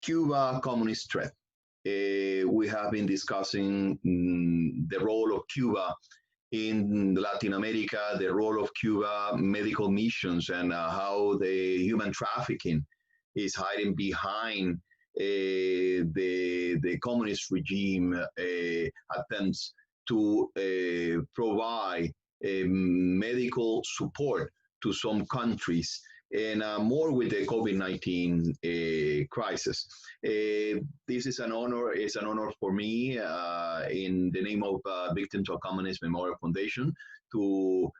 Cuba communist threat. We have been discussing the role of Cuba in Latin America, the role of Cuba medical missions, and how the human trafficking is hiding behind the communist regime attempts to provide medical support to some countries, and more with the COVID-19 crisis. This is an honor. It's an honor for me, in the name of Victims of Communism Memorial Foundation, to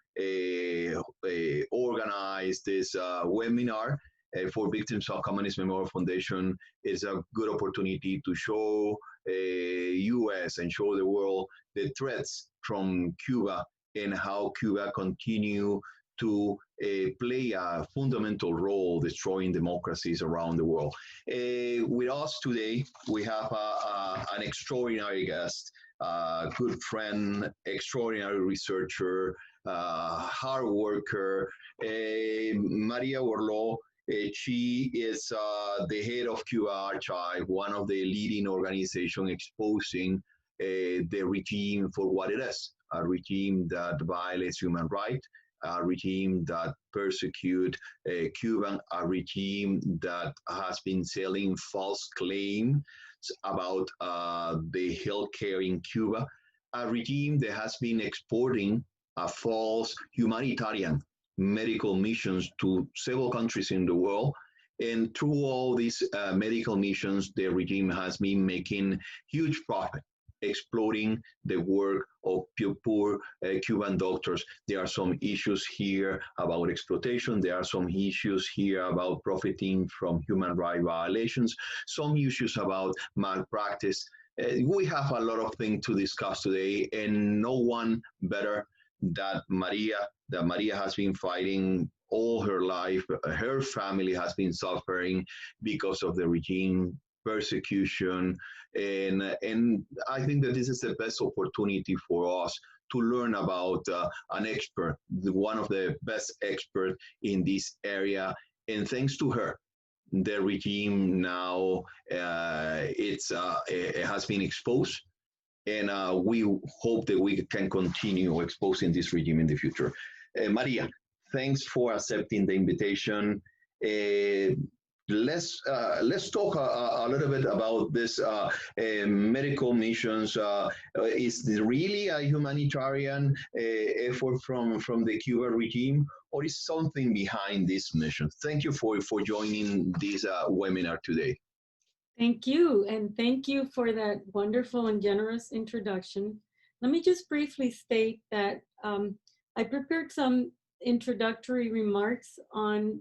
organize this webinar for Victims of Communism Memorial Foundation. Is a good opportunity to show U.S. and show the world the threats from Cuba and how Cuba continue to play a fundamental role destroying democracies around the world. With us today, we have an extraordinary guest, good friend, extraordinary researcher, hard worker, Maria Werlau. She is the head of Cuba Archive, one of the leading organizations exposing the regime for what it is, a regime that violates human rights, a regime that persecutes Cuban, a regime that has been selling false claims about the healthcare in Cuba, a regime that has been exporting a false humanitarian medical missions to several countries in the world. And through all these medical missions, the regime has been making huge profit, exploiting the work of poor Cuban doctors. There are some issues here about exploitation. There are some issues here about profiting from human rights violations, some issues about malpractice. We have a lot of things to discuss today, and no one better than Maria. That Maria has been fighting all her life. Her family has been suffering because of the regime persecution, and I think that this is the best opportunity for us to learn about an expert, one of the best experts in this area. And thanks to her, the regime now it has been exposed, and we hope that we can continue exposing this regime in the future. Maria, thanks for accepting the invitation. Let's talk a little bit about this medical missions. Is this really a humanitarian effort from the Cuban regime, or is something behind this mission? Thank you for joining this webinar today. Thank you, and thank you for that wonderful and generous introduction. Let me just briefly state that I prepared some introductory remarks on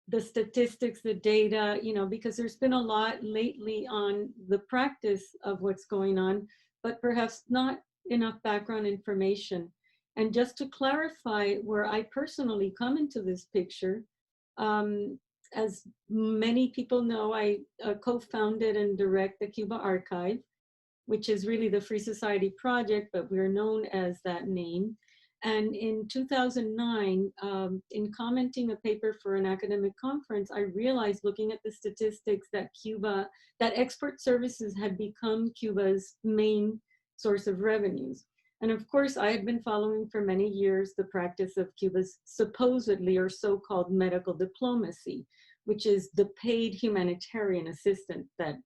the statistics, the data, because there's been a lot lately on the practice of what's going on, but perhaps not enough background information. And just to clarify where I personally come into this picture, as many people know, I co-founded and direct the Cuba Archive, which is really the Free Society Project, but we're known as that name. And in 2009, in commenting a paper for an academic conference, I realized, looking at the statistics, that export services had become Cuba's main source of revenues. And of course, I had been following for many years the practice of Cuba's supposedly or so-called medical diplomacy, which is the paid humanitarian assistance that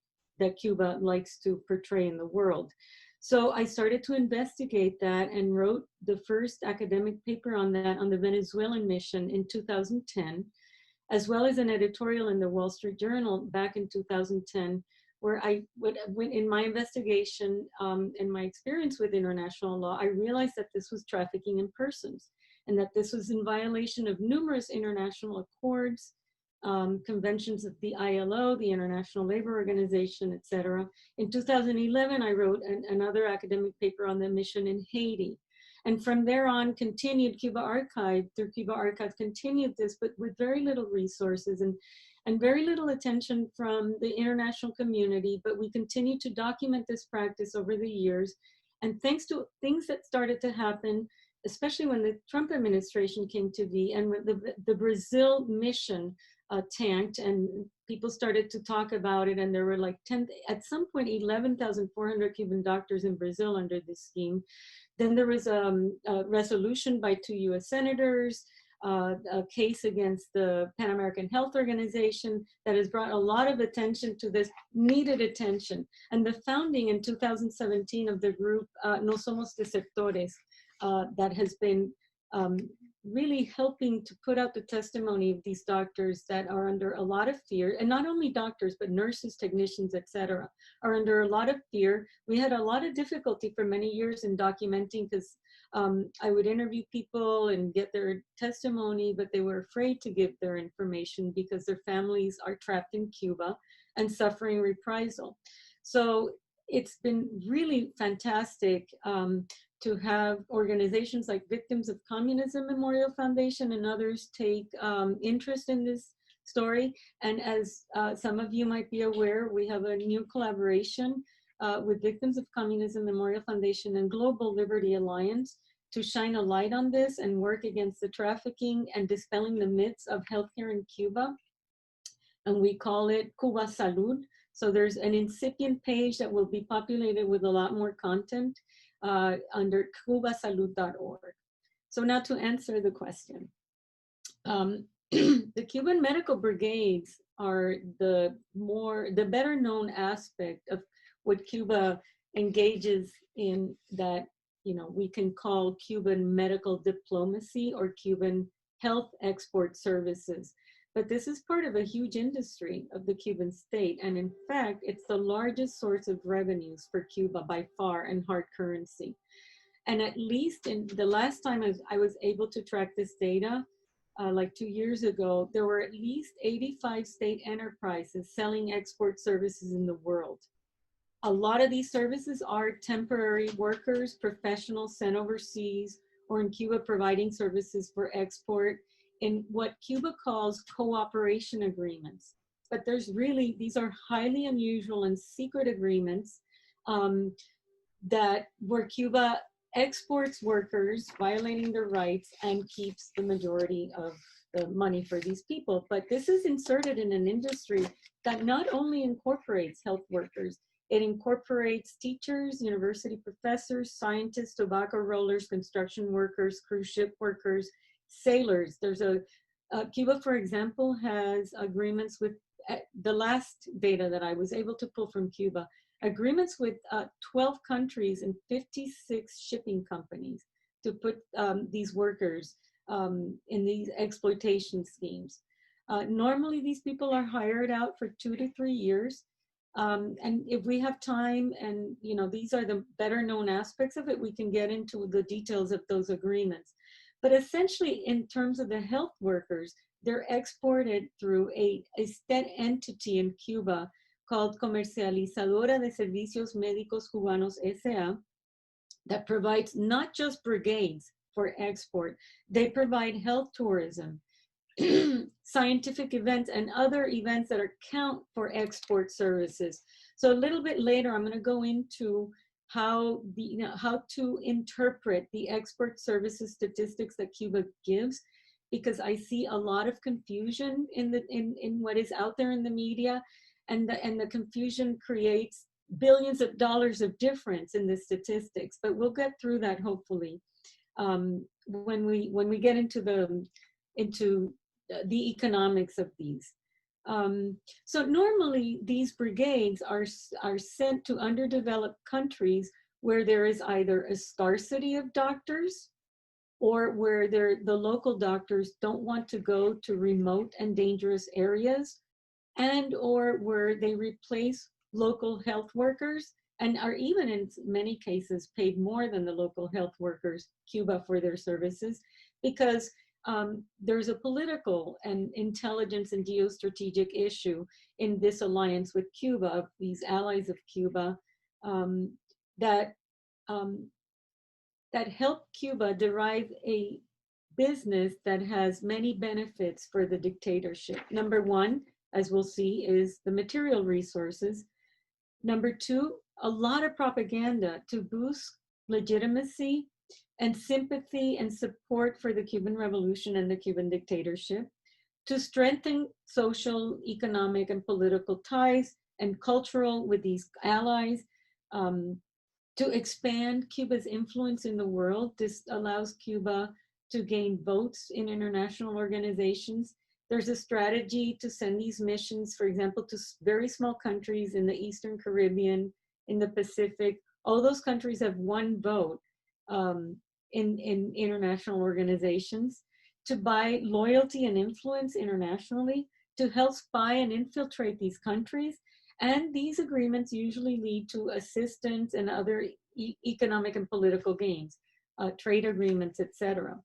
Cuba likes to portray in the world. So I started to investigate that and wrote the first academic paper on that, on the Venezuelan mission, in 2010, as well as an editorial in the Wall Street Journal back in 2010, where I went in my investigation and my experience with international law, I realized that this was trafficking in persons, and that this was in violation of numerous international accords, conventions of the ILO, the International Labor Organization, etc. In 2011, I wrote another academic paper on the mission in Haiti. And from there on, continued Cuba Archive, through Cuba Archive, continued this, but with very little resources and very little attention from the international community. But we continued to document this practice over the years. And thanks to things that started to happen, especially when the Trump administration came to be, and when the Brazil mission tanked, and people started to talk about it, and there were like at some point 11,400 Cuban doctors in Brazil under this scheme. Then there was a resolution by 2 US senators, a case against the Pan American Health Organization that has brought a lot of attention to this needed attention. And the founding in 2017 of the group No Somos Desertores, that has been really helping to put out the testimony of these doctors that are under a lot of fear, and not only doctors, but nurses, technicians, etc., are under a lot of fear. We had a lot of difficulty for many years in documenting, because I would interview people and get their testimony, but they were afraid to give their information because their families are trapped in Cuba and suffering reprisal. So it's been really fantastic to have organizations like Victims of Communism Memorial Foundation and others take interest in this story. And as some of you might be aware, we have a new collaboration with Victims of Communism Memorial Foundation and Global Liberty Alliance to shine a light on this and work against the trafficking and dispelling the myths of healthcare in Cuba. And we call it Cuba Salud. So there's an incipient page that will be populated with a lot more content under cubasalud.org. So now to answer the question. The Cuban medical brigades are the better known aspect of what Cuba engages in, that we can call Cuban medical diplomacy or Cuban health export services. But this is part of a huge industry of the Cuban state. And in fact, it's the largest source of revenues for Cuba by far, and hard currency. And at least in the last time I was able to track this data, like 2 years ago, there were at least 85 state enterprises selling export services in the world. A lot of these services are temporary workers, professionals sent overseas, or in Cuba providing services for export in what Cuba calls cooperation agreements. But these are highly unusual and secret agreements where Cuba exports workers, violating their rights, and keeps the majority of the money for these people. But this is inserted in an industry that not only incorporates health workers, it incorporates teachers, university professors, scientists, tobacco rollers, construction workers, cruise ship workers, sailors. There's Cuba, for example, has agreements with, the last data that I was able to pull from Cuba, agreements with 12 countries and 56 shipping companies to put these workers in these exploitation schemes. Normally, these people are hired out for 2 to 3 years. And if we have time, and these are the better known aspects of it, we can get into the details of those agreements. But essentially, in terms of the health workers, they're exported through a state entity in Cuba called Comercializadora de Servicios Médicos Cubanos S.A. that provides not just brigades for export, they provide health tourism, scientific events, and other events that count for export services. So a little bit later, I'm going to go into how to interpret the export services statistics that Cuba gives, because I see a lot of confusion in what is out there in the media, and the confusion creates billions of dollars of difference in the statistics. But we'll get through that hopefully when we get into the economics of these. So normally these brigades are sent to underdeveloped countries where there is either a scarcity of doctors, or where the local doctors don't want to go to remote and dangerous areas, and or where they replace local health workers and are even in many cases paid more than the local health workers, Cuba, for their services, because there's a political and intelligence and geostrategic issue in this alliance with Cuba, these allies of Cuba, that help Cuba derive a business that has many benefits for the dictatorship. Number one, as we'll see, is the material resources. Number two, a lot of propaganda to boost legitimacy and sympathy and support for the Cuban Revolution and the Cuban dictatorship. to strengthen social, economic, and political ties and cultural with these allies, to expand Cuba's influence in the world. This allows Cuba to gain votes in international organizations. There's a strategy to send these missions, for example, to very small countries in the Eastern Caribbean, in the Pacific. All those countries have one vote in international organizations, to buy loyalty and influence internationally, to help spy and infiltrate these countries. And these agreements usually lead to assistance and other economic and political gains, trade agreements, etc.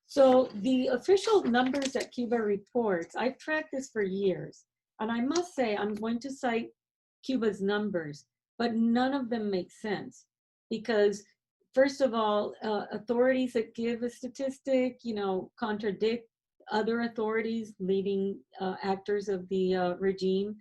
So the official numbers that Cuba reports, I've tracked this for years. And I must say, I'm going to cite Cuba's numbers, but none of them make sense. Because first of all, authorities that give a statistic, contradict other authorities, leading actors of the regime.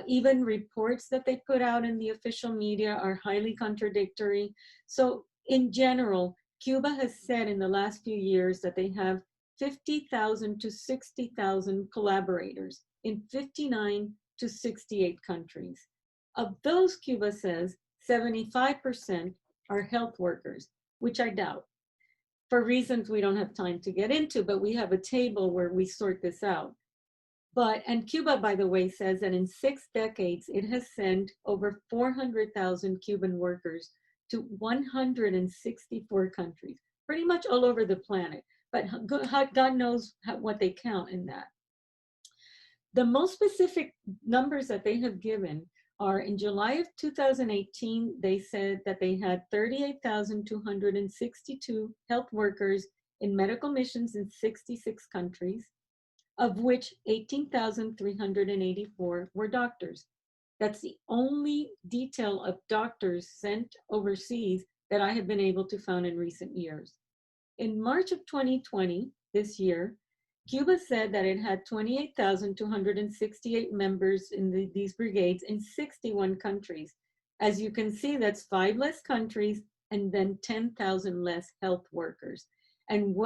Even reports that they put out in the official media are highly contradictory. So in general, Cuba has said in the last few years that they have 50,000 to 60,000 collaborators in 59 to 68 countries. Of those, Cuba says 75% are health workers, which I doubt, for reasons we don't have time to get into, but we have a table where we sort this out. And Cuba, by the way, says that in 6 decades, it has sent over 400,000 Cuban workers to 164 countries, pretty much all over the planet. But God knows what they count in that. The most specific numbers that they have given are in July of 2018, they said that they had 38,262 health workers in medical missions in 66 countries, of which 18,384 were doctors. That's the only detail of doctors sent overseas that I have been able to find in recent years. In March of 2020, this year, Cuba said that it had 28,268 members in these brigades in 61 countries. As you can see, that's 5 less countries and then 10,000 less health workers. And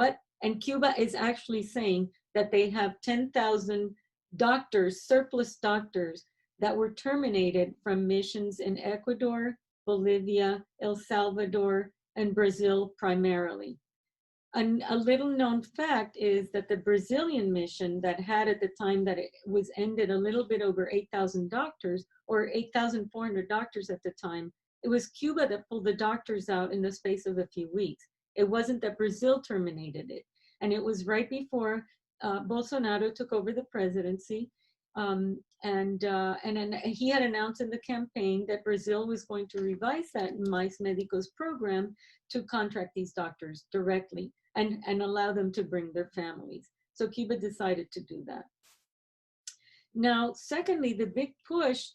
Cuba is actually saying that they have 10,000 doctors, surplus doctors, that were terminated from missions in Ecuador, Bolivia, El Salvador, and Brazil primarily. And a little known fact is that the Brazilian mission that had at the time that it was ended a little bit over 8,000 doctors, or 8,400 doctors at the time, it was Cuba that pulled the doctors out in the space of a few weeks. It wasn't that Brazil terminated it. And it was right before Bolsonaro took over the presidency. And then he had announced in the campaign that Brazil was going to revise that Mais Médicos program to contract these doctors directly and allow them to bring their families. So Cuba decided to do that. Now, secondly, the big push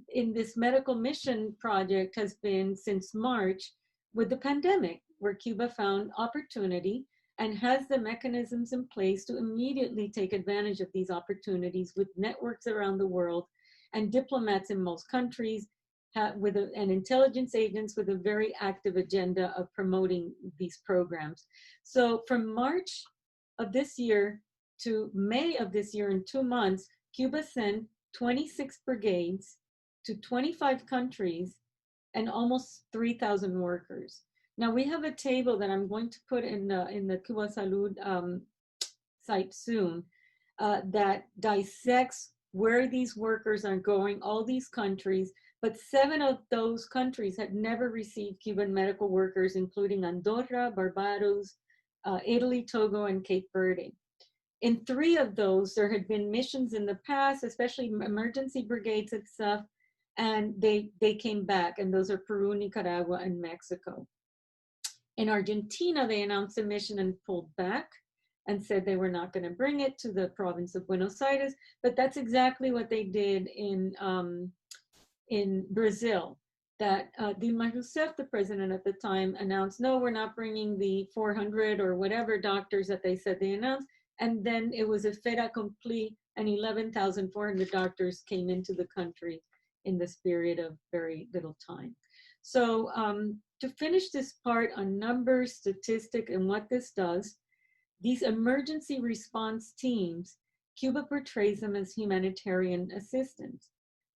in this medical mission project has been since March with the pandemic, where Cuba found opportunity and has the mechanisms in place to immediately take advantage of these opportunities with networks around the world and diplomats in most countries and intelligence agents with a very active agenda of promoting these programs. So from March of this year to May of this year, in 2 months, Cuba sent 26 brigades to 25 countries and almost 3,000 workers. Now we have a table that I'm going to put in the Cuba Salud site soon that dissects where these workers are going, all these countries, but 7 of those countries had never received Cuban medical workers, including Andorra, Barbados, Italy, Togo, and Cape Verde. In 3 of those, there had been missions in the past, especially emergency brigades and stuff, and they came back, and those are Peru, Nicaragua, and Mexico. In Argentina, they announced a mission and pulled back and said they were not going to bring it to the province of Buenos Aires, but that's exactly what they did in Brazil. That Dilma Rousseff, the president at the time, announced, no, we're not bringing the 400 or whatever doctors that they said they announced, and then it was a fait accompli, and 11,400 doctors came into the country in this period of very little time. So to finish this part on numbers, statistic, and what this does, these emergency response teams, Cuba portrays them as humanitarian assistance.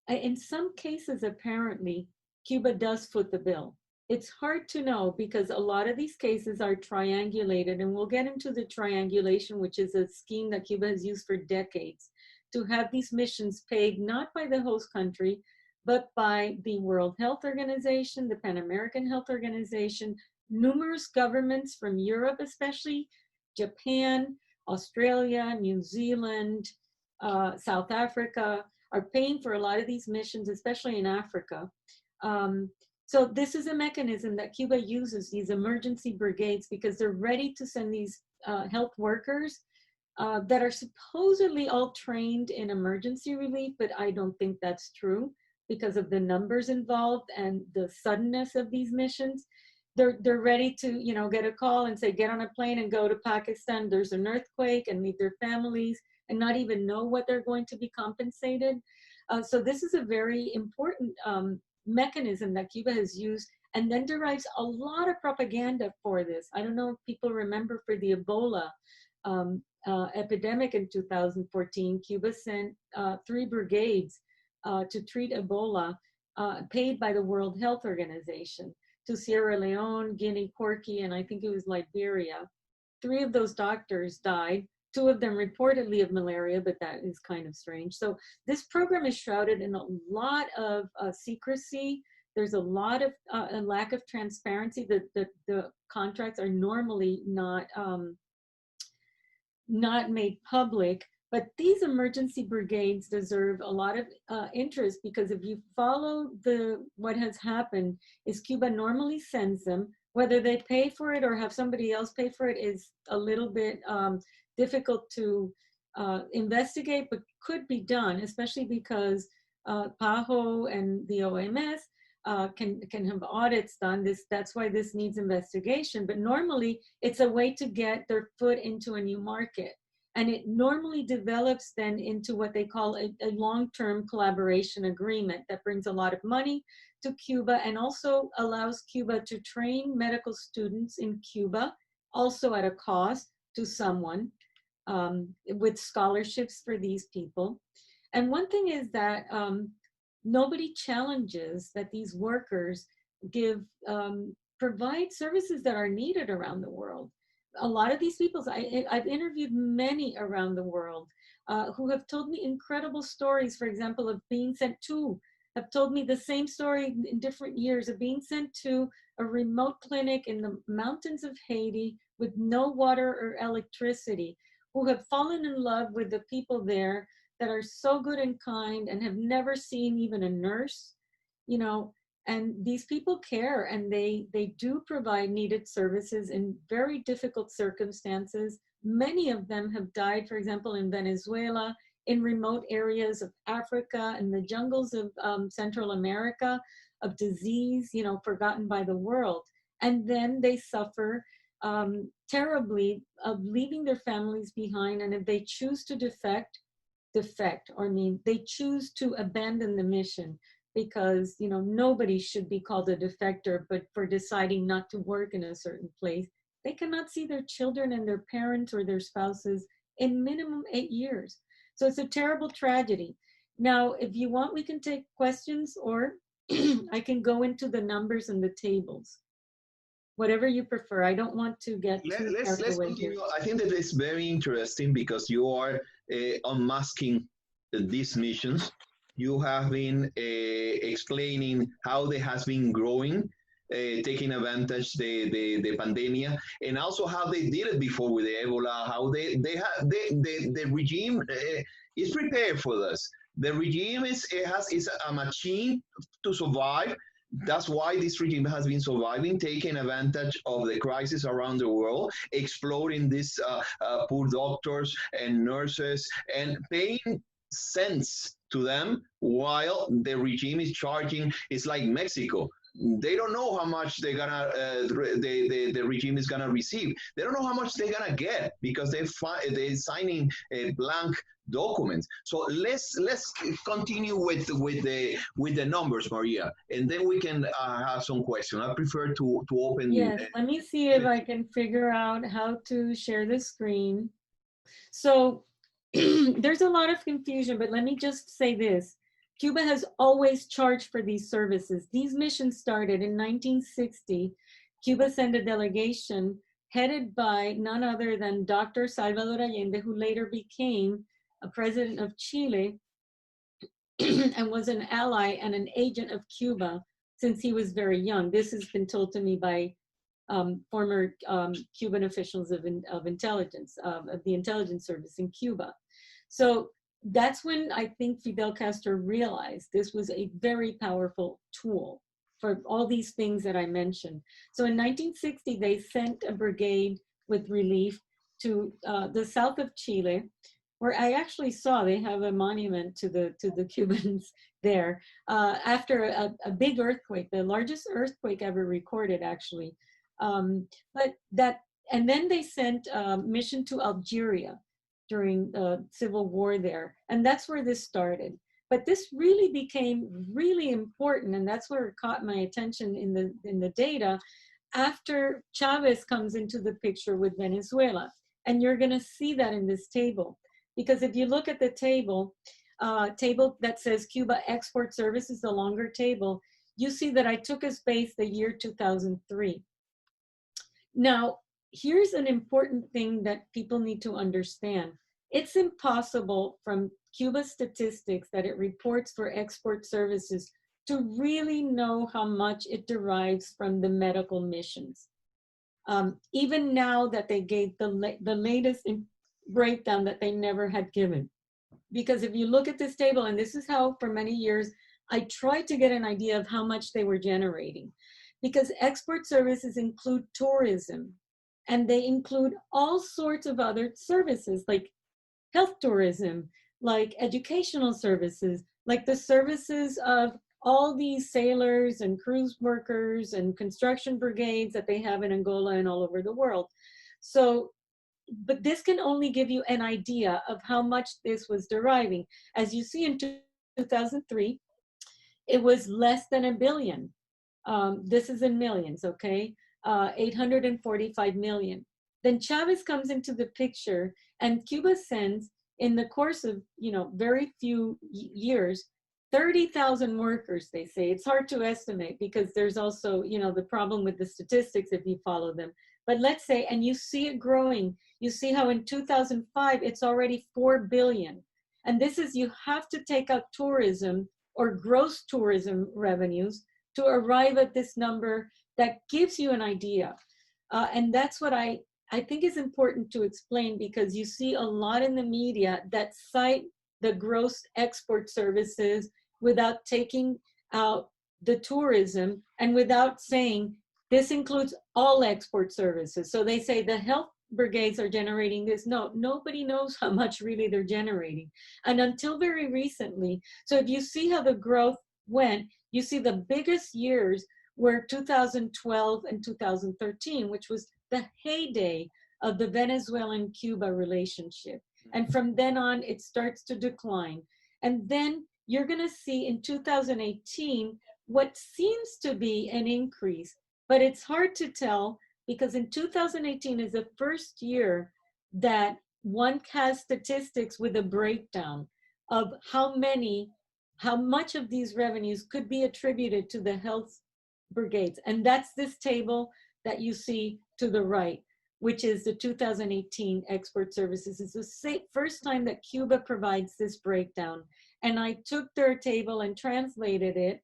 In some cases, apparently, Cuba does foot the bill. It's hard to know because a lot of these cases are triangulated, and we'll get into the triangulation, which is a scheme that Cuba has used for decades to have these missions paid not by the host country, but by the World Health Organization, the Pan American Health Organization, numerous governments from Europe, especially Japan, Australia, New Zealand, South Africa, are paying for a lot of these missions, especially in Africa. So this is a mechanism that Cuba uses, these emergency brigades, because they're ready to send these health workers that are supposedly all trained in emergency relief, but I don't think that's true because of the numbers involved and the suddenness of these missions. They're ready to, you know, get a call and say, get on a plane and go to Pakistan. There's an earthquake, and meet their families and not even know what they're going to be compensated. So this is a very important mechanism that Cuba has used, and then derives a lot of propaganda for this. I don't know if people remember for the Ebola epidemic in 2014, Cuba sent 3 brigades to treat Ebola, paid by the World Health Organization, to Sierra Leone, Guinea, Corky, and I think it was Liberia. 3 of those doctors died. 2 of them reportedly of malaria, but that is kind of strange. So this program is shrouded in a lot of secrecy. There's a lot of a lack of transparency. The contracts are normally not made public. But these emergency brigades deserve a lot of interest, because if you follow what has happened is Cuba normally sends them. Whether they pay for it or have somebody else pay for it is a little bit difficult to investigate, but could be done, especially because PAHO and the OMS can have audits done. That's why this needs investigation. But normally it's a way to get their foot into a new market. And it normally develops then into what they call a long-term collaboration agreement that brings a lot of money to Cuba and also allows Cuba to train medical students in Cuba, also at a cost to someone, with scholarships for these people. And one thing is that nobody challenges that these workers provide services that are needed around the world. A lot of these people, I've interviewed many around the world who have told me incredible stories, for example, of being sent to, have told me the same story in different years of being sent to a remote clinic in the mountains of Haiti with no water or electricity, who have fallen in love with the people there that are so good and kind and have never seen even a nurse, you know. And these people care, and they do provide needed services in very difficult circumstances. Many of them have died, for example, in Venezuela, in remote areas of Africa, in the jungles of Central America, of disease, you know, forgotten by the world. And then they suffer terribly of leaving their families behind. And if they choose to defect, or I mean, they choose to abandon the mission, because, you know, nobody should be called a defector, but for deciding not to work in a certain place, they cannot see their children and their parents or their spouses in minimum 8 years. So it's a terrible tragedy. Now, if you want, we can take questions, or I can go into the numbers and the tables. Whatever you prefer. I don't want to get too let's continue. I think that it's very interesting because you are unmasking these missions. You have been explaining how they has been growing, taking advantage the pandemic, and also how they did it before with the Ebola. How the regime is prepared for this. The regime is a machine to survive. That's why this regime has been surviving, taking advantage of the crisis around the world, exploiting these poor doctors and nurses, and paying cents to them while the regime is charging. It's like Mexico. they don't know how much they're gonna the regime is gonna receive. They don't know how much they're gonna get because they're signing blank documents. So let's continue with the numbers, Maria, and then we can have some questions. I prefer to open. Yes, let me see if I can figure out how to share the screen. So there's a lot of confusion, but let me just say this. Cuba has always charged for these services. These missions started in 1960. Cuba sent a delegation headed by none other than Dr. Salvador Allende, who later became a president of Chile and was an ally and an agent of Cuba since he was very young. This has been told to me by former Cuban officials of intelligence, of the intelligence service in Cuba. So that's when I think Fidel Castro realized this was a very powerful tool for all these things that I mentioned. So in 1960, they sent a brigade with relief to the south of Chile, where I actually saw they have a monument to the Cubans there after a big earthquake, the largest earthquake ever recorded, actually. And then they sent a mission to Algeria during the civil war there. And that's where this started. But this really became really important, and that's where it caught my attention in the data after Chavez comes into the picture with Venezuela. And you're gonna see that in this table. Because if you look at the table that says Cuba Export Services, the longer table, you see that I took as base the year 2003. Now, here's an important thing that people need to understand. It's impossible from Cuba statistics that it reports for export services to really know how much it derives from the medical missions. Even now that they gave the latest breakdown that they never had given. Because if you look at this table, and this is how for many years, I tried to get an idea of how much they were generating. Because export services include tourism, and they include all sorts of other services like health tourism, like educational services, like the services of all these sailors and cruise workers and construction brigades that they have in Angola and all over the world. So, but this can only give you an idea of how much this was deriving. As you see in 2003, it was less than $1 billion. This is in millions, okay? 845 million. Then Chavez comes into the picture, and Cuba sends, in the course of, very few years, 30,000 workers, they say. It's hard to estimate because there's also, the problem with the statistics if you follow them. But let's say, and you see it growing. You see how in 2005, it's already 4 billion. And this is, you have to take out tourism or gross tourism revenues to arrive at this number that gives you an idea. And that's what I think is important to explain, because you see a lot in the media that cite the gross export services without taking out the tourism and without saying this includes all export services. So they say the health brigades are generating this. No, nobody knows how much really they're generating. And until very recently, so if you see how the growth went, you see the biggest years were 2012 and 2013, which was the heyday of the Venezuelan-Cuba relationship. And from then on, it starts to decline. And then you're gonna see in 2018, what seems to be an increase, but it's hard to tell because in 2018 is the first year that one has statistics with a breakdown of how much of these revenues could be attributed to the health brigades. And that's this table that you see to the right, which is the 2018 export services. It's the first time that Cuba provides this breakdown. And I took their table and translated it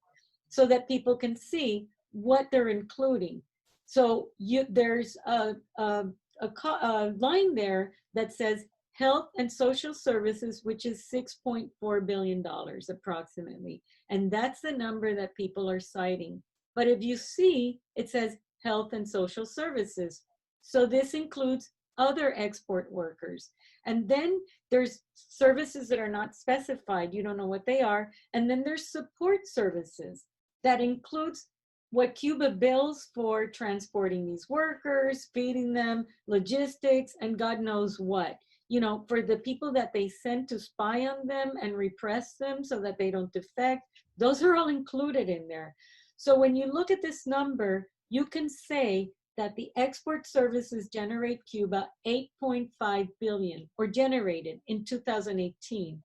so that people can see what they're including. So there's a line there that says health and social services, which is $6.4 billion approximately. And that's the number that people are citing. But if you see, it says health and social services. So this includes other export workers. And then there's services that are not specified. You don't know what they are. And then there's support services that includes what Cuba bills for transporting these workers, feeding them, logistics, and God knows what. You know, for the people that they send to spy on them and repress them so that they don't defect, those are all included in there. So when you look at this number, you can say that the export services generate Cuba 8.5 billion, or generated in 2018.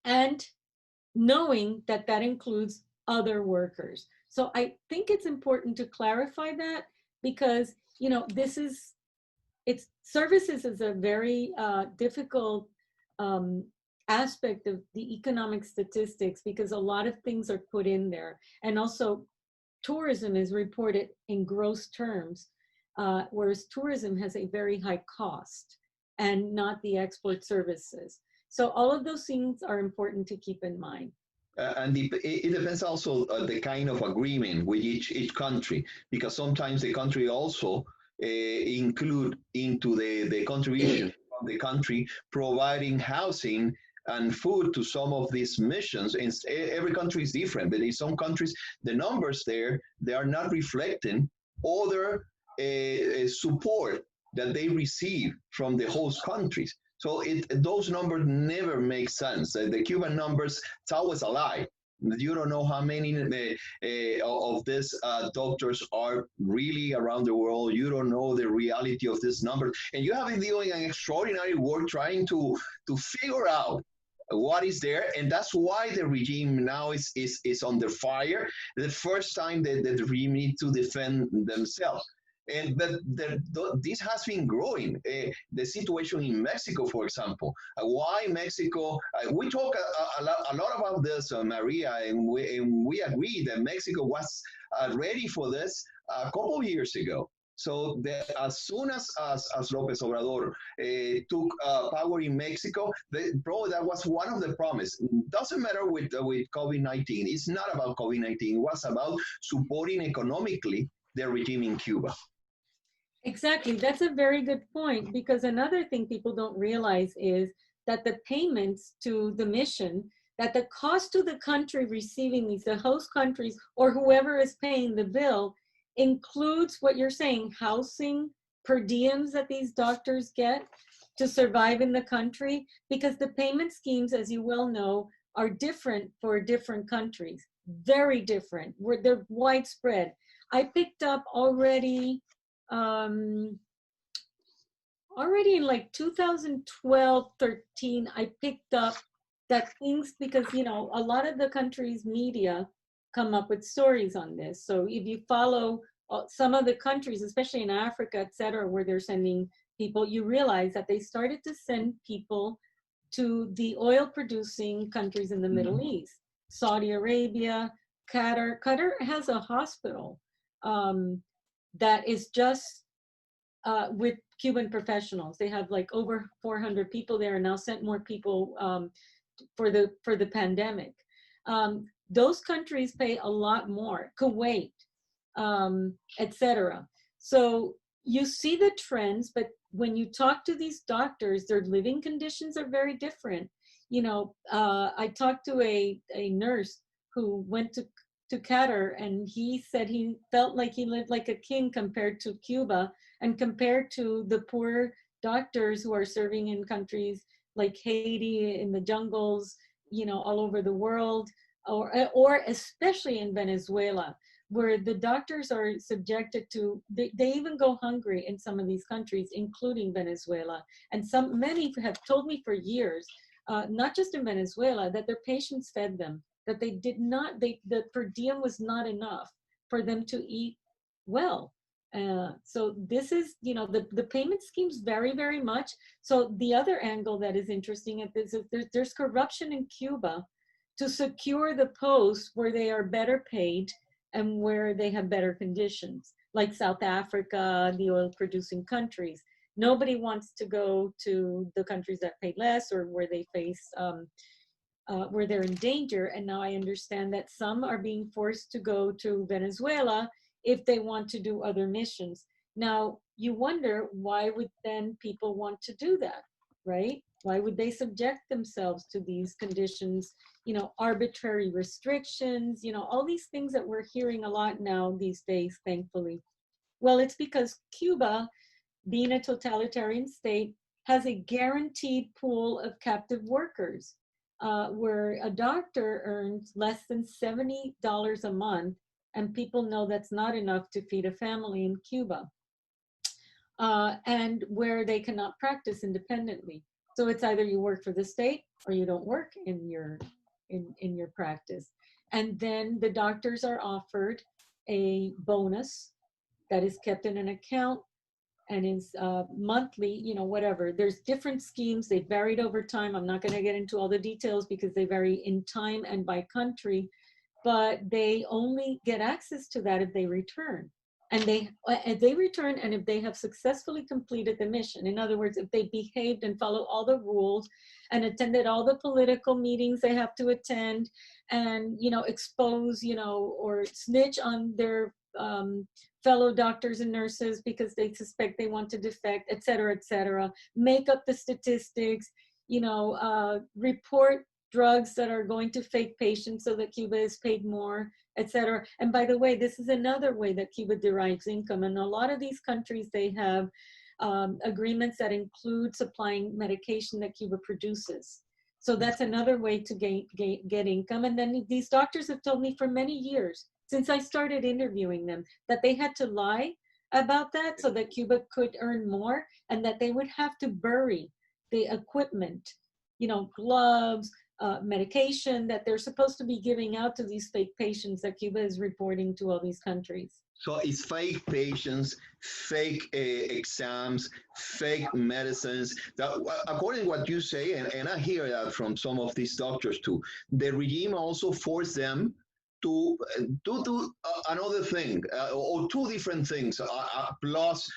And knowing that that includes other workers. So I think it's important to clarify that, because, you know, it's services is a very difficult aspect of the economic statistics, because a lot of things are put in there. And also tourism is reported in gross terms, whereas tourism has a very high cost and not the export services. So all of those things are important to keep in mind. And it depends also the kind of agreement with each country, because sometimes the country also include into the contribution from the country providing housing and food to some of these missions. And every country is different, but in some countries, the numbers there, they are not reflecting other support that they receive from the host countries. So those numbers never make sense. The Cuban numbers, it's always a lie. You don't know how many of these doctors are really around the world. You don't know the reality of this number. And you have been doing an extraordinary work trying to figure out what is there. And that's why the regime now is under fire. The first time that the regime needs to defend themselves. But this has been growing. The situation in Mexico, for example, why Mexico? We talk a lot about this, Maria, and we agree that Mexico was ready for this a couple of years ago. So as soon as López Obrador took power in Mexico, probably that was one of the promises. Doesn't matter with COVID-19. It's not about COVID-19. It was about supporting economically the regime in Cuba. Exactly. That's a very good point, because another thing people don't realize is that the payments to the mission, that the cost to the country receiving these, the host countries or whoever is paying the bill, includes what you're saying, housing, per diems that these doctors get to survive in the country, because the payment schemes, as you well know, are different for different countries, very different. They're widespread. I picked up already in like 2012, 13, I picked up that things, because, you know, a lot of the country's media come up with stories on this. So if you follow some of the countries, especially in Africa, et cetera, where they're sending people, you realize that they started to send people to the oil producing countries in the Middle East, Saudi Arabia, Qatar. Qatar has a hospital that is just with Cuban professionals. They have like over 400 people there, and now sent more people for the pandemic. Those countries pay a lot more, Kuwait, etc. So you see the trends, but when you talk to these doctors, their living conditions are very different. You know, I talked to a nurse who went to Qatar, and he said he felt like he lived like a king compared to Cuba and compared to the poor doctors who are serving in countries like Haiti, in the jungles, you know, all over the world, or especially in Venezuela, where the doctors are subjected to, they even go hungry in some of these countries, including Venezuela. And many have told me for years, not just in Venezuela, that their patients fed them, that they did not, the per diem was not enough for them to eat well. So this is, you know, the payment schemes vary very much. So the other angle that is interesting at this is there's corruption in Cuba to secure the posts where they are better paid and where they have better conditions, like South Africa, the oil producing countries. Nobody wants to go to the countries that pay less or where they face where they're in danger. And now I understand that some are being forced to go to Venezuela if they want to do other missions. Now, you wonder, why would then people want to do that, right? Why would they subject themselves to these conditions, you know, arbitrary restrictions, you know, all these things that we're hearing a lot now these days, thankfully? Well, it's because Cuba, being a totalitarian state, has a guaranteed pool of captive workers, where a doctor earns less than $70 a month, and people know that's not enough to feed a family in Cuba, and where they cannot practice independently. So it's either you work for the state or you don't work in your practice. And then the doctors are offered a bonus that is kept in an account and is monthly, you know, whatever. There's different schemes. They varied over time. I'm not going to get into all the details because they vary in time and by country, but they only get access to that if they return. And they return, and if they have successfully completed the mission. In other words, if they behaved and followed all the rules and attended all the political meetings they have to attend, and, you know, expose, you know, or snitch on their fellow doctors and nurses because they suspect they want to defect, et cetera, make up the statistics, you know, report drugs that are going to fake patients so that Cuba is paid more, et cetera. And by the way, this is another way that Cuba derives income. And a lot of these countries, they have agreements that include supplying medication that Cuba produces. So that's another way to get income. And then these doctors have told me for many years, since I started interviewing them, that they had to lie about that so that Cuba could earn more, and that they would have to bury the equipment, you know, gloves, medication that they're supposed to be giving out to these fake patients that Cuba is reporting to all these countries. So it's fake patients, fake exams, fake medicines. That, according to what you say, and I hear that from some of these doctors too, the regime also forced them to do another thing, or two different things, plus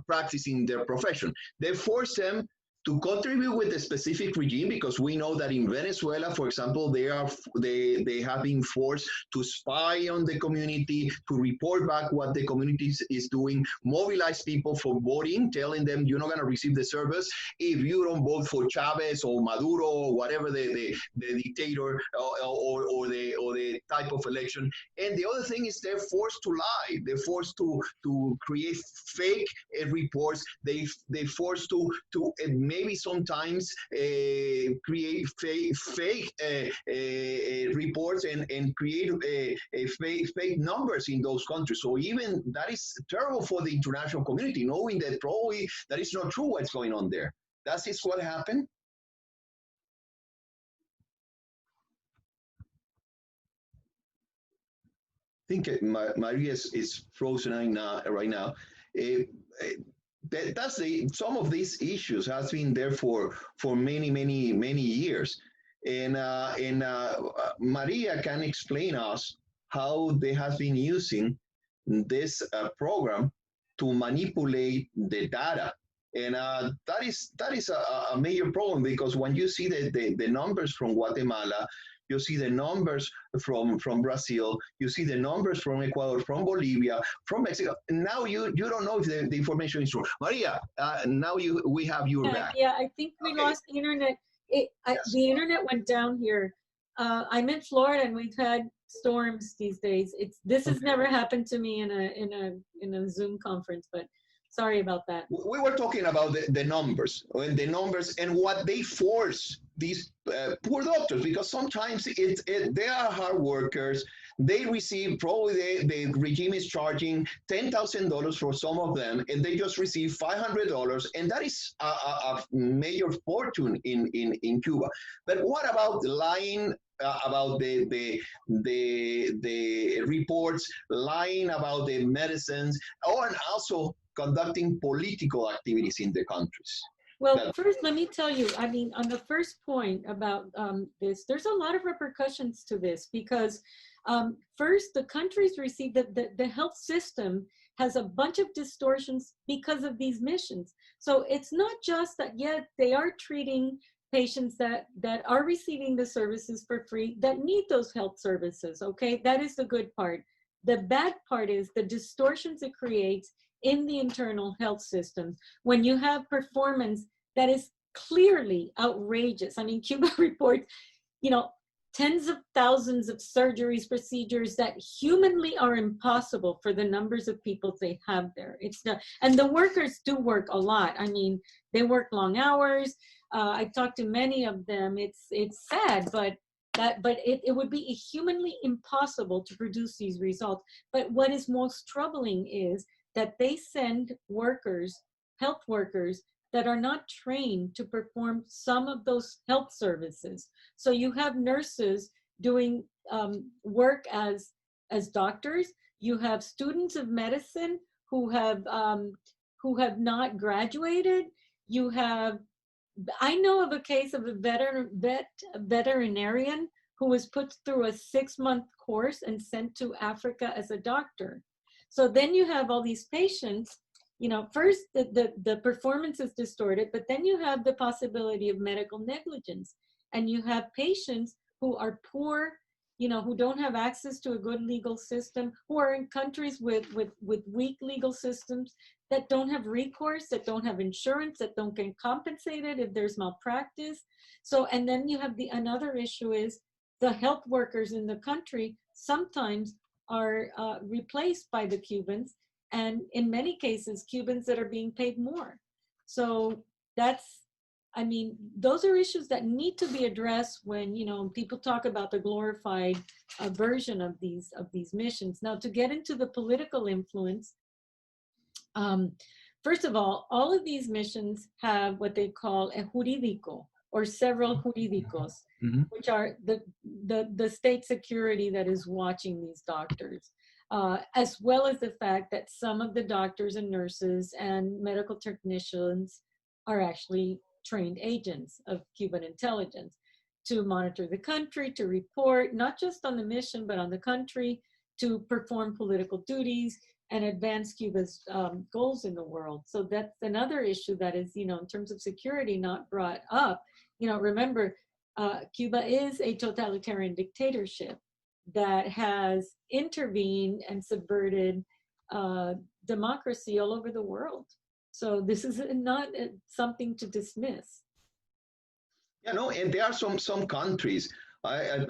practicing their profession. They force them to contribute with a specific regime, because we know that in Venezuela, for example, they have been forced to spy on the community, to report back what the community is doing, mobilize people for voting, telling them you're not going to receive the service if you don't vote for Chavez or Maduro or whatever the dictator or the type of election. And the other thing is they're forced to lie. They're forced to create fake reports. They're forced to maybe sometimes create fake reports and create fake numbers in those countries. So even that is terrible for the international community, knowing that probably that is not true what's going on there. That is what happened. I think Maria is frozen right now. That's some of these issues has been there for many years, and Maria can explain us how they have been using this program to manipulate the data, and that is a major problem, because when you see the numbers from Guatemala, you see the numbers from Brazil, you see the numbers from Ecuador, from Bolivia, from Mexico. Now you don't know if the information is true. Maria, now we have you back. Yeah, I think we lost the internet. Yes. The internet went down here. I'm in Florida, and we've had storms these days. This has never happened to me in a Zoom conference, but sorry about that. We were talking about the numbers and what they force these poor doctors, because sometimes they are hard workers. They receive, probably the regime is charging $10,000 for some of them, and they just receive $500, and that is a major fortune in Cuba. But what about lying about the reports, lying about the medicines, and also conducting political activities in the countries? Well, first, let me tell you, I mean, on the first point about this, there's a lot of repercussions to this, because first, the countries receive, the health system has a bunch of distortions because of these missions. So it's not just that, yeah, they are treating patients that are receiving the services for free, that need those health services, okay? That is the good part. The bad part is the distortions it creates in the internal health system when you have performance that is clearly outrageous. I mean, Cuba reports, you know, tens of thousands of surgeries, procedures that humanly are impossible for the numbers of people they have there. It's not, and the workers do work a lot. I mean, they work long hours. I've talked to many of them. It's sad, but it would be humanly impossible to produce these results. But what is most troubling is that they send workers, health workers, that are not trained to perform some of those health services. So you have nurses doing work as doctors. You have students of medicine who have not graduated. You have, I know of a case of a veterinarian who was put through a 6-month course and sent to Africa as a doctor. So then you have all these patients. You know, first the performance is distorted, but then you have the possibility of medical negligence, and you have patients who are poor, you know, who don't have access to a good legal system, who are in countries with weak legal systems, that don't have recourse, that don't have insurance, that don't get compensated if there's malpractice. So, and then you have another issue is the health workers in the country sometimes are replaced by the Cubans, and in many cases, Cubans that are being paid more. So that's, I mean, those are issues that need to be addressed when, you know, people talk about the glorified version of these missions. Now, to get into the political influence, first of all of these missions have what they call a jurídico, or several jurídicos, which are the state security that is watching these doctors. As well as the fact that some of the doctors and nurses and medical technicians are actually trained agents of Cuban intelligence to monitor the country, to report not just on the mission, but on the country, to perform political duties and advance Cuba's goals in the world. So that's another issue that is, you know, in terms of security, not brought up. You know, remember, Cuba is a totalitarian dictatorship that has intervened and subverted democracy all over the world. So this is not something to dismiss. Yeah, no, and there are some countries, a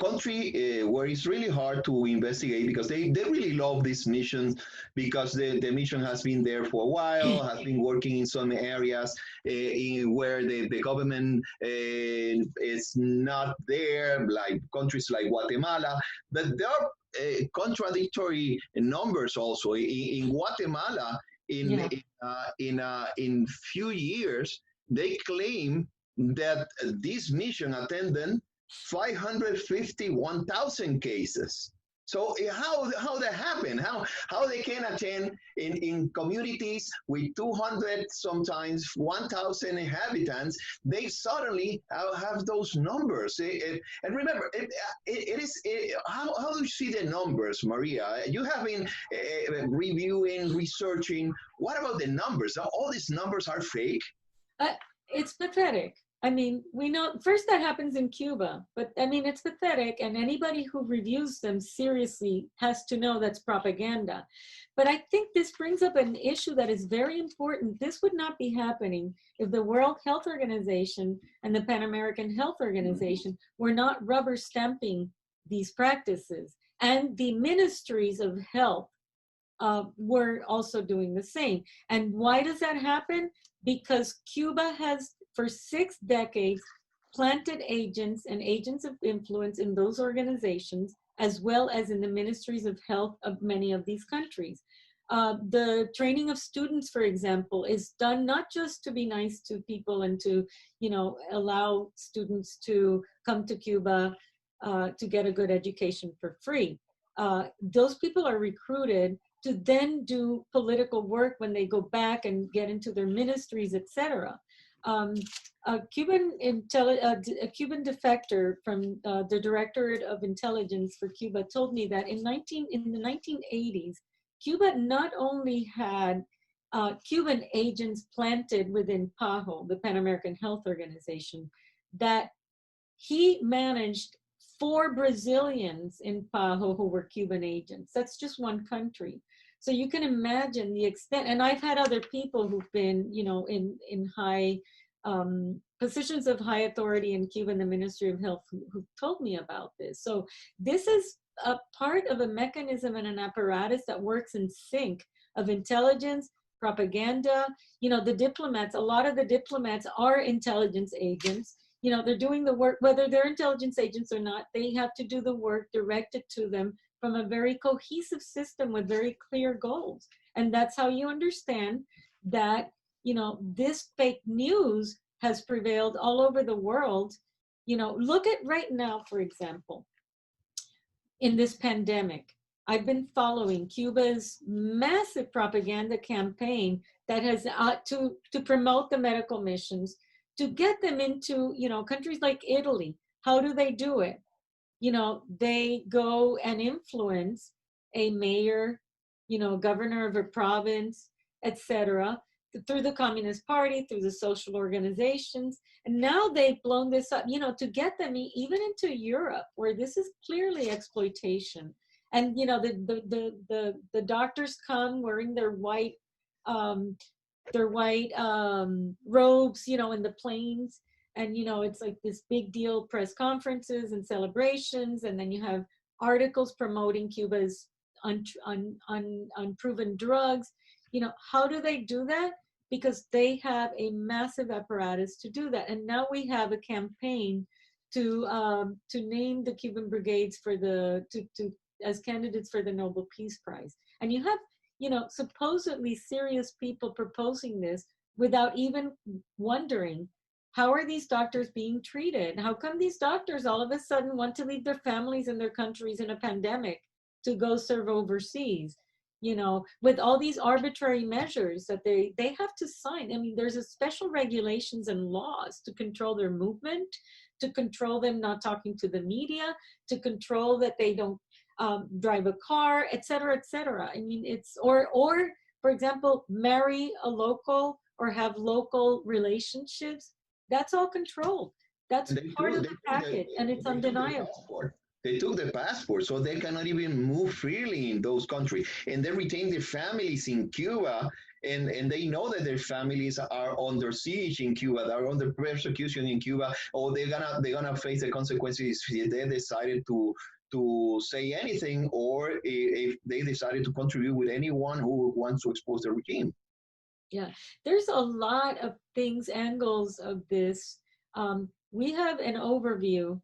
country where it's really hard to investigate because they really love these missions because the mission has been there for a while, has been working in some areas where the government is not there, like countries like Guatemala. But there are contradictory numbers also. In Guatemala, in few years, they claim that this mission attended 551,000 cases. So how that happened? How they can attend in communities with 200, sometimes 1,000 inhabitants? They suddenly have those numbers. And remember, how do you see the numbers, Maria? You have been reviewing, researching. What about the numbers? All these numbers are fake? It's pathetic. I mean, we know, first that happens in Cuba, but I mean, it's pathetic, and anybody who reviews them seriously has to know that's propaganda. But I think this brings up an issue that is very important. This would not be happening if the World Health Organization and the Pan American Health Organization were not rubber stamping these practices. And the ministries of health were also doing the same. And why does that happen? Because Cuba has, for 6 decades, planted agents and agents of influence in those organizations, as well as in the ministries of health of many of these countries. The training of students, for example, is done not just to be nice to people and to, you know, allow students to come to Cuba to get a good education for free. Those people are recruited to then do political work when they go back and get into their ministries, etc. A Cuban defector from the Director of Intelligence for Cuba told me that in the 1980s, Cuba not only had Cuban agents planted within PAHO, the Pan American Health Organization, that he managed 4 Brazilians in PAHO who were Cuban agents. That's just one country. So you can imagine the extent, and I've had other people who've been, you know, in high positions of high authority in Cuba in the Ministry of Health who told me about this. So this is a part of a mechanism and an apparatus that works in sync of intelligence, propaganda. You know, the diplomats, a lot of the diplomats are intelligence agents. You know, they're doing the work, whether they're intelligence agents or not, they have to do the work directed to them from a very cohesive system with very clear goals. And that's how you understand that, you know, this fake news has prevailed all over the world. You know, look at right now, for example, in this pandemic, I've been following Cuba's massive propaganda campaign that has to promote the medical missions, to get them into, you know, countries like Italy. How do they do it? You know, they go and influence a mayor, you know, governor of a province, etc., through the Communist Party, through the social organizations. And now they've blown this up, you know, to get them even into Europe, where this is clearly exploitation. And, you know, the doctors come wearing their white robes, you know, in the planes. And, you know, it's like this big deal press conferences and celebrations. And then you have articles promoting Cuba's unproven drugs. You know, how do they do that? Because they have a massive apparatus to do that. And now we have a campaign to name the Cuban Brigades for as candidates for the Nobel Peace Prize. And you have, you know, supposedly serious people proposing this without even wondering, how are these doctors being treated? How come these doctors all of a sudden want to leave their families and their countries in a pandemic to go serve overseas? You know, with all these arbitrary measures that they have to sign. I mean, there's a special regulations and laws to control their movement, to control them not talking to the media, to control that they don't drive a car, et cetera, et cetera. I mean, it's, or for example, marry a local or have local relationships. That's all controlled. That's part of the package, and it's undeniable. They took the passport, so they cannot even move freely in those countries. And they retain their families in Cuba, and they know that their families are under siege in Cuba, they are under persecution in Cuba, or they're gonna face the consequences if they decided to say anything, or if they decided to contribute with anyone who wants to expose the regime. Yeah, there's a lot of things, angles of this. We have an overview.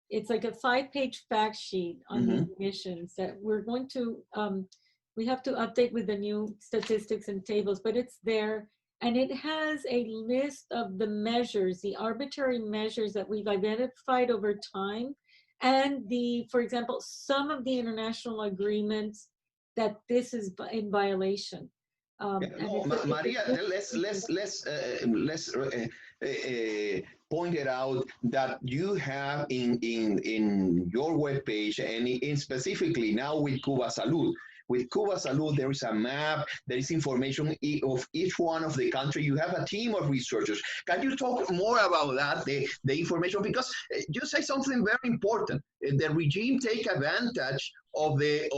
It's like a 5-page fact sheet on these missions that we're going to, we have to update with the new statistics and tables, but it's there. And it has a list of the measures, the arbitrary measures that we've identified over time. And for example, some of the international agreements that this is in violation. Maria, let's point it out that you have in your webpage, and in specifically now with Cuba Salud. With Cuba Salud, there is a map, there is information of each one of the country. You have a team of researchers. Can you talk more about that, the information? Because you say something very important. The regime take advantage of the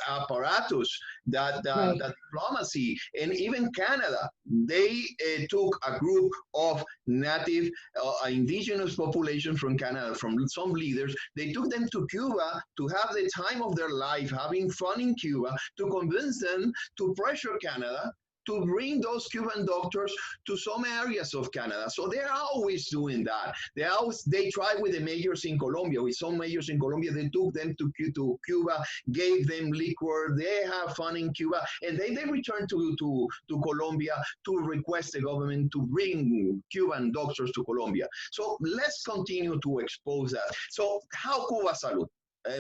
apparatus, that diplomacy, and even Canada. They took a group of native indigenous population from Canada, from some leaders. They took them to Cuba to have the time of their life, having fun in Cuba, to convince them to pressure Canada to bring those Cuban doctors to some areas of Canada. So they're always doing that. They try with the mayors in Colombia. With some mayors in Colombia, they took them to Cuba, gave them liquor, they have fun in Cuba, and then they return to Colombia to request the government to bring Cuban doctors to Colombia. So let's continue to expose that. So how Cuba Salud?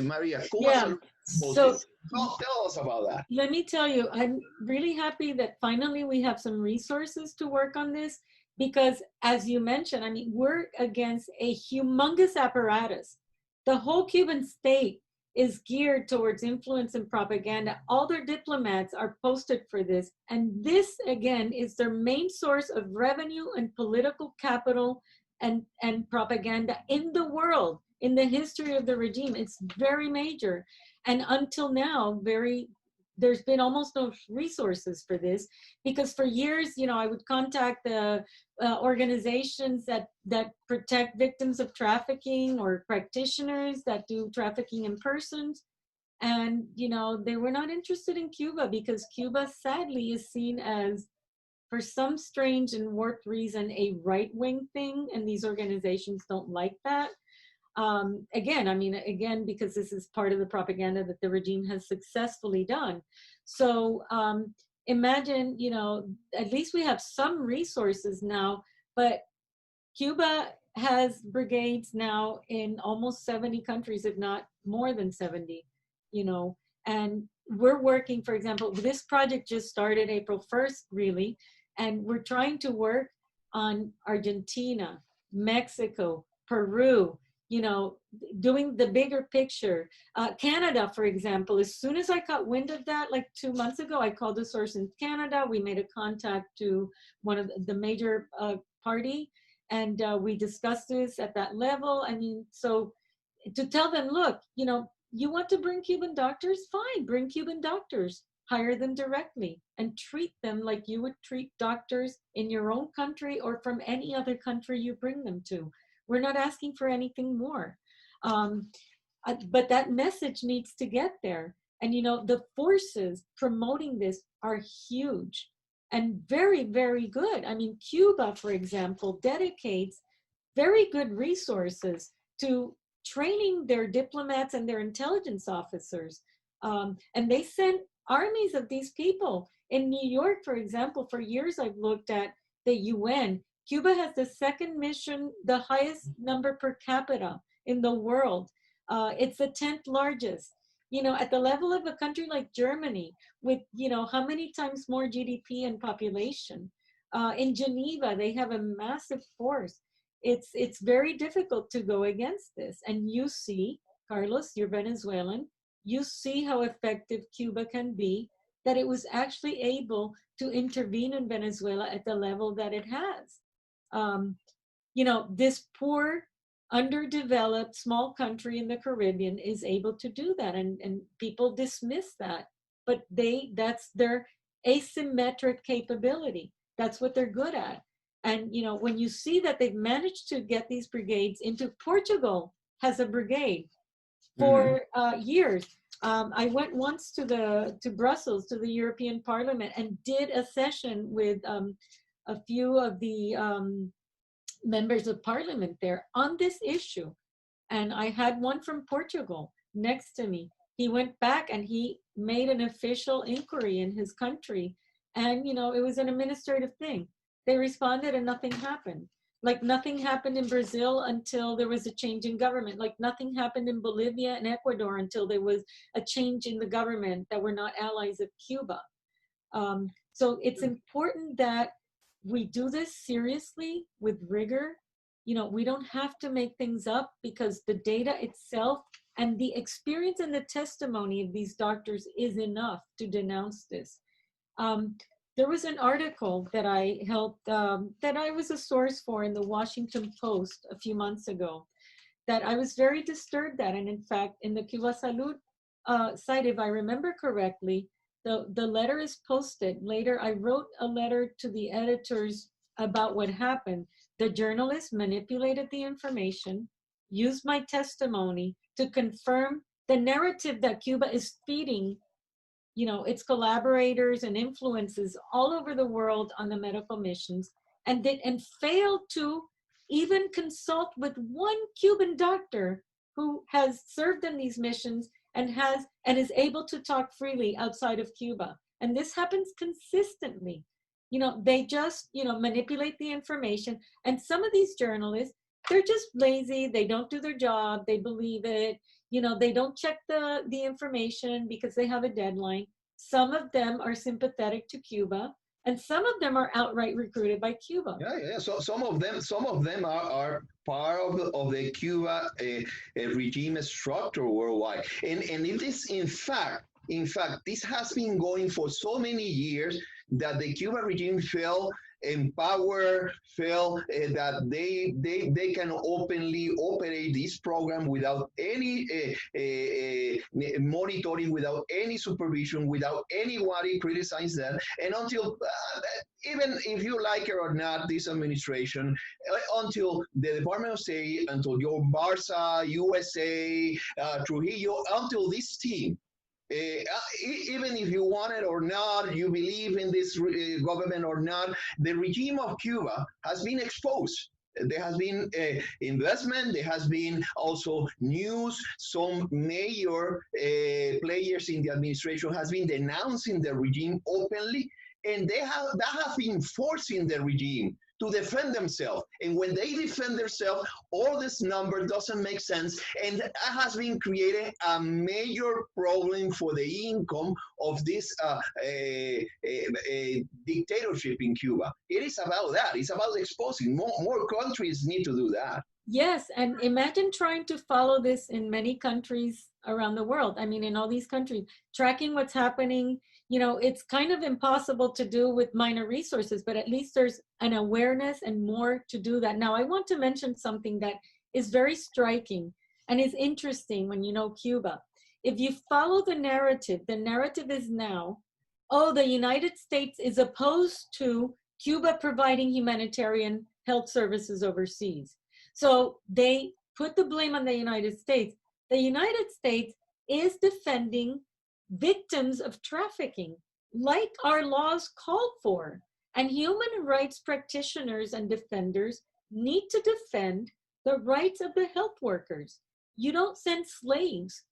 Maria, Cuba Salud. So tell us about that. Let me tell you, I'm really happy that finally we have some resources to work on this, because as you mentioned, I mean, we're against a humongous apparatus. The whole Cuban state is geared towards influence and propaganda. All their diplomats are posted for this. And this, again, is their main source of revenue and political capital and propaganda in the world, in the history of the regime. It's very major. And until now, very, there's been almost no resources for this, because for years, I would contact the organizations that protect victims of trafficking, or practitioners that do trafficking in persons. And, they were not interested in Cuba, because Cuba sadly is seen as, for some strange and warped reason, a right-wing thing. And these organizations don't like that. Again, because this is part of the propaganda that the regime has successfully done. So imagine, at least we have some resources now, but Cuba has brigades now in almost 70 countries, if not more than 70, and we're working, for example, this project just started April 1st, really, and we're trying to work on Argentina, Mexico, Peru, doing the bigger picture. Canada, for example, as soon as I caught wind of that, like 2 months ago, I called the source in Canada. We made a contact to one of the major party, and we discussed this at that level. So to tell them, look, you want to bring Cuban doctors? Fine, bring Cuban doctors. Hire them directly and treat them like you would treat doctors in your own country or from any other country you bring them to. We're not asking for anything more. But that message needs to get there. And, the forces promoting this are huge and very, very good. Cuba, for example, dedicates very good resources to training their diplomats and their intelligence officers. And they send armies of these people. In New York, for example, for years I've looked at the UN. Cuba has the second mission, the highest number per capita in the world. It's the 10th largest. At the level of a country like Germany, with, how many times more GDP and population. In Geneva, they have a massive force. It's very difficult to go against this. And you see, Carlos, you're Venezuelan, you see how effective Cuba can be, that it was actually able to intervene in Venezuela at the level that it has. This poor, underdeveloped, small country in the Caribbean is able to do that. And people dismiss that, but that's their asymmetric capability. That's what they're good at. And, when you see that they've managed to get these brigades into Portugal, has a brigade for years. I went once to Brussels, to the European Parliament, and did a session with a few of the members of parliament there on this issue. And I had one from Portugal next to me. He went back and he made an official inquiry in his country. And, it was an administrative thing. They responded and nothing happened. Like nothing happened in Brazil until there was a change in government. Like nothing happened in Bolivia and Ecuador until there was a change in the government that were not allies of Cuba. So it's important that we do this seriously with rigor. We don't have to make things up, because the data itself and the experience and the testimony of these doctors is enough to denounce this. There was an article that I helped, that I was a source for in the Washington Post a few months ago, that I was very disturbed at. And in fact, in the Cuba Salud site, if I remember correctly, the letter is posted. Later, I wrote a letter to the editors about what happened. The journalist manipulated the information, used my testimony to confirm the narrative that Cuba is feeding its collaborators and influences all over the world on the medical missions, and failed to even consult with one Cuban doctor who has served in these missions and is able to talk freely outside of Cuba. And this happens consistently. They just, manipulate the information. And some of these journalists, they're just lazy. They don't do their job. They believe it. They don't check the information because they have a deadline. Some of them are sympathetic to Cuba, and some of them are outright recruited by Cuba. Yeah. So some of them are part of the Cuba regime structure worldwide, and it is in fact, this has been going for so many years that the Cuba regime felt Empower felt that they can openly operate this program without any monitoring, without any supervision, without anybody criticizing them. And until, even if you like it or not, this administration, until the Department of State, until your Barca, USA, Trujillo, until this team, even if you want it or not, you believe in this government or not, the regime of Cuba has been exposed. There has been investment, there has been also news. Some major players in the administration has been denouncing the regime openly, and that has been forcing the regime to defend themselves. And when they defend themselves, all this number doesn't make sense. And that has been creating a major problem for the income of this dictatorship in Cuba. It is about that. It's about exposing. More countries need to do that. Yes, and imagine trying to follow this in many countries around the world. I mean, in all these countries, tracking what's happening, you know, it's kind of impossible to do with minor resources, but at least there's an awareness and more to do that. Now, I want to mention something that is very striking and is interesting when you know Cuba. If you follow the narrative is now, oh, the United States is opposed to Cuba providing humanitarian health services overseas. So they put the blame on the United States. The United States is defending victims of trafficking, like our laws call for. And human rights practitioners and defenders need to defend the rights of the health workers. You don't send slaves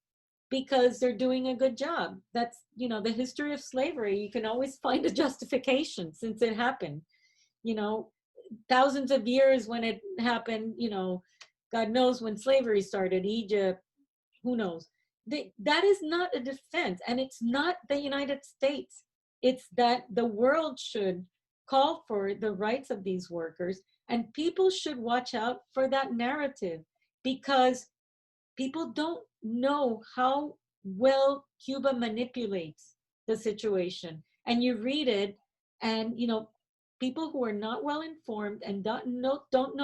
because they're doing a good job. That's, you know, the history of slavery. You can always find a justification since it happened. You know, thousands of years when it happened, you know, God knows when slavery started, Egypt, who knows. That is not a defense, and it's not the United States. It's that the world should call for the rights of these workers, and people should watch out for that narrative, because people don't know how well Cuba manipulates the situation. And you read it, and, you know, people who are not well informed and don't know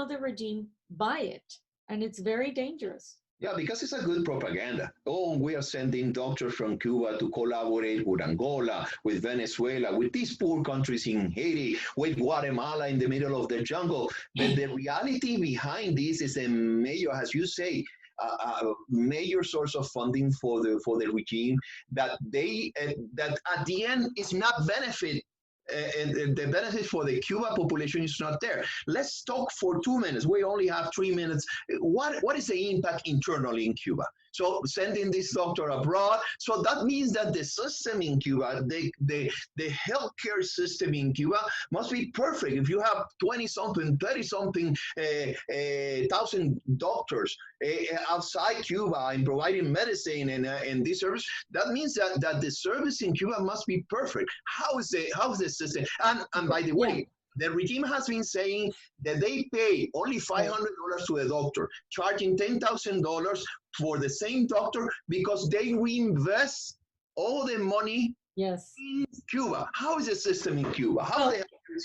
the regime buy it, and it's very dangerous. Yeah, because it's a good propaganda. Oh, we are sending doctors from Cuba to collaborate with Angola, with Venezuela, with these poor countries in Haiti, with Guatemala in the middle of the jungle. But the reality behind this is a major, as you say, a major source of funding for the regime that that at the end is not benefit. And the benefit for the Cuba population is not there. Let's talk for 2 minutes. We only have 3 minutes. What is the impact internally in Cuba? So sending this doctor abroad. So that means that the system in Cuba, the healthcare system in Cuba must be perfect. If you have 20-something, 30-something thousand doctors outside Cuba and providing medicine and this service, that means that the service in Cuba must be perfect. How is the system? And by the way, the regime has been saying that they pay only $500 to a doctor, charging $10,000 for the same doctor because they reinvest all the money in Cuba. How is the system in Cuba?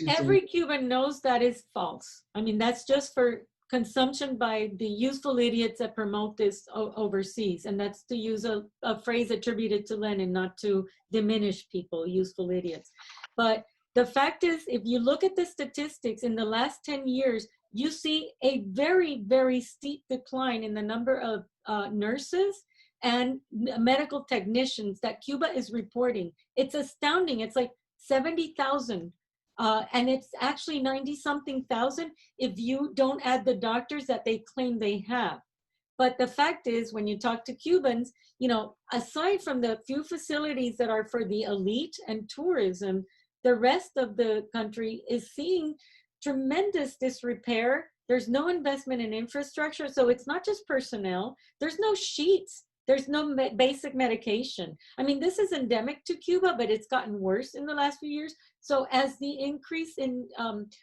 Every Cuban knows that is false. I mean, that's just for consumption by the useful idiots that promote this overseas. And that's to use a phrase attributed to Lenin, not to diminish people, useful idiots. But the fact is, if you look at the statistics in the last 10 years, you see a very, very steep decline in the number of nurses and medical technicians that Cuba is reporting. It's astounding. It's like 70,000. And it's actually 90-something thousand if you don't add the doctors that they claim they have. But the fact is, when you talk to Cubans, you know, aside from the few facilities that are for the elite and tourism, the rest of the country is seeing tremendous disrepair. There's no investment in infrastructure. So it's not just personnel. There's no sheets. There's no basic medication. I mean, this is endemic to Cuba, but it's gotten worse in the last few years. So as the increase in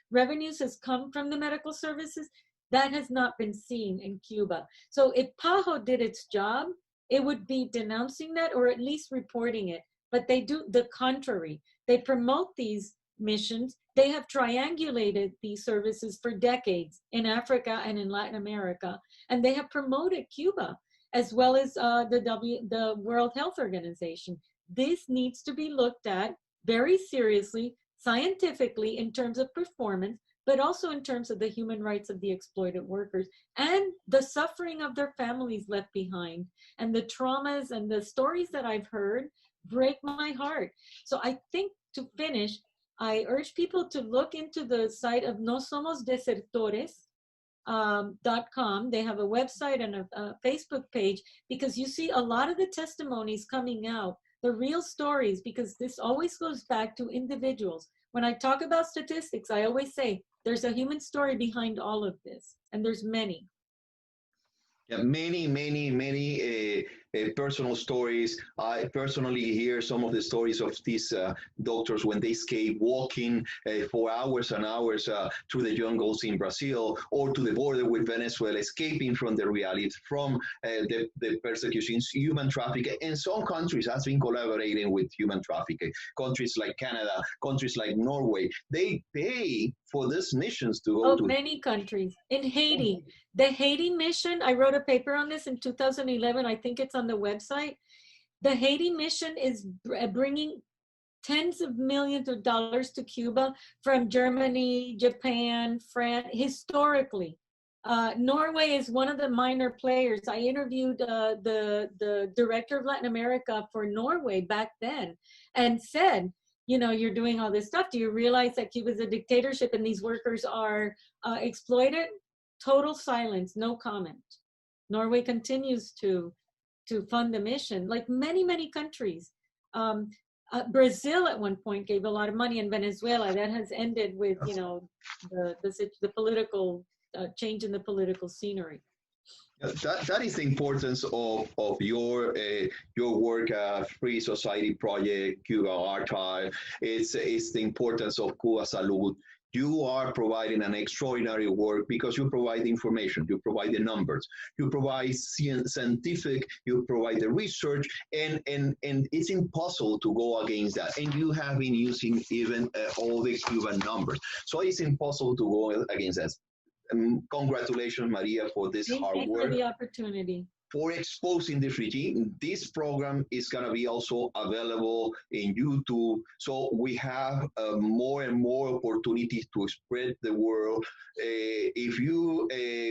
revenues has come from the medical services, that has not been seen in Cuba. So if PAHO did its job, it would be denouncing that or at least reporting it. But they do the contrary. They promote these missions. They have triangulated these services for decades in Africa and in Latin America, and they have promoted Cuba as well as the World Health Organization. This needs to be looked at very seriously, scientifically, in terms of performance, but also in terms of the human rights of the exploited workers and the suffering of their families left behind. And the traumas and the stories that I've heard break my heart. So I think, to finish, I urge people to look into the site of No Somos Desertores, .com. They have a website and a Facebook page, because you see a lot of the testimonies coming out, the real stories, because this always goes back to individuals. When I talk about statistics, I always say there's a human story behind all of this, and there's many. Yeah, many personal stories. I personally hear some of the stories of these doctors when they escape walking for hours and hours through the jungles in Brazil or to the border with Venezuela, escaping from the reality, from the persecutions, human trafficking. And some countries have been collaborating with human trafficking. Countries like Canada, countries like Norway, they pay for these missions to go to many countries. In Haiti, the Haiti mission, I wrote a paper on this in 2011. I think it's on the website. The Haiti mission is bringing tens of millions of dollars to Cuba from Germany, Japan, France, historically. Norway is one of the minor players. I interviewed the director of Latin America for Norway back then and said, you know, you're doing all this stuff. Do you realize that Cuba's a dictatorship and these workers are exploited? Total silence, no comment. Norway continues to fund the mission, like many countries. Brazil at one point gave a lot of money, in Venezuela. That has ended with, you know, the political change in the political scenery. That is the importance of your work, Free Society Project, Cuba Archive. It's the importance of Cuba Salud. You are providing an extraordinary work because you provide information, you provide the numbers, you provide scientific, you provide the research, and it's impossible to go against that. And you have been using even all the Cuban numbers. So it's impossible to go against that. Congratulations, Maria, for this hard work. Thank you for the opportunity. For exposing this regime. This program is going to be also available in YouTube. So we have more and more opportunities to spread the word. If you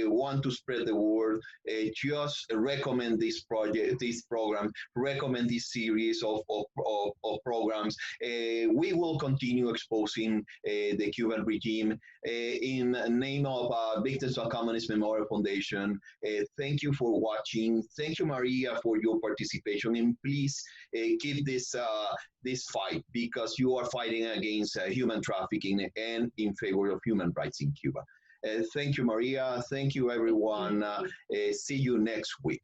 want to spread the word, just recommend this project, this program, recommend this series of programs. We will continue exposing the Cuban regime in the name of Victims of Communism Memorial Foundation. Thank you for watching. Thank you, Maria, for your participation, and please keep this fight, because you are fighting against human trafficking and in favor of human rights in Cuba. Thank you, Maria. Thank you, everyone. See you next week.